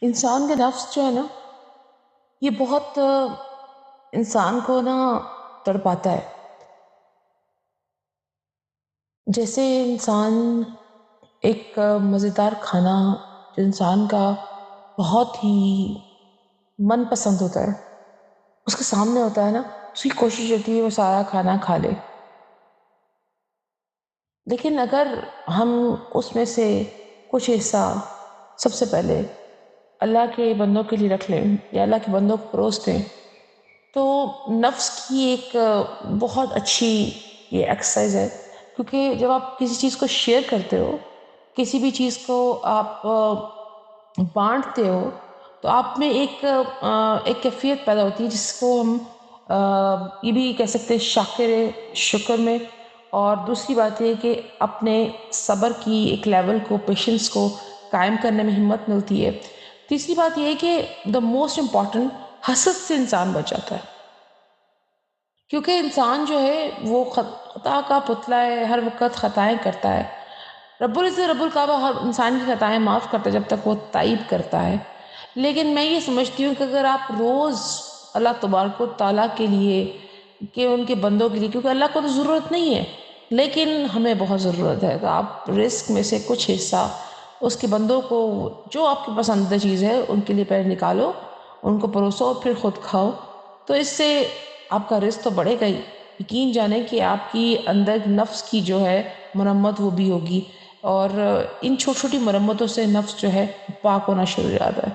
انسان کا نفس جو ہے نا، یہ بہت انسان کو نا تڑپاتا ہے. جیسے انسان ایک مزیدار کھانا جو انسان کا بہت ہی من پسند ہوتا ہے، اس کے سامنے ہوتا ہے نا، اس کی کوشش ہوتی ہے وہ سارا کھانا کھا لے. لیکن اگر ہم اس میں سے کچھ حصہ سب سے پہلے اللہ کے بندوں کے لیے رکھ لیں یا اللہ کے بندوں کو پروس دیں، تو نفس کی ایک بہت اچھی یہ ایکسرسائز ہے. کیونکہ جب آپ کسی چیز کو شیئر کرتے ہو، کسی بھی چیز کو آپ بانٹتے ہو، تو آپ میں ایک کیفیت پیدا ہوتی ہے جس کو ہم یہ بھی کہہ سکتے ہیں شاکر شکر میں. اور دوسری بات یہ کہ اپنے صبر کی ایک لیول کو، پیشنس کو قائم کرنے میں ہمت ملتی ہے. تیسری بات یہ ہے کہ دا موسٹ امپورٹنٹ، حسد سے انسان بچ جاتا ہے. کیونکہ انسان جو ہے وہ خطا کا پتلا ہے، ہر وقت خطائیں کرتا ہے. رب العزت رب الکعبہ ہر انسان کی خطائیں معاف کرتا ہے جب تک وہ تائب کرتا ہے. لیکن میں یہ سمجھتی ہوں کہ اگر آپ روز اللہ تبارک و تعالیٰ کے لیے، کہ ان کے بندوں کے لیے، کیونکہ اللہ کو تو ضرورت نہیں ہے لیکن ہمیں بہت ضرورت ہے، تو آپ رزق میں سے کچھ حصہ اس کے بندوں کو، جو آپ کی پسندیدہ چیز ہے ان کے لیے پہلے نکالو، ان کو پروسو اور پھر خود کھاؤ. تو اس سے آپ کا رزق تو بڑھے گا ہی. یقین جانیں کہ آپ کی اندر نفس کی جو ہے مرمت وہ بھی ہوگی، اور ان چھوٹی چھوٹی مرمتوں سے نفس جو ہے پاک ہونا شروع ہو جاتا ہے.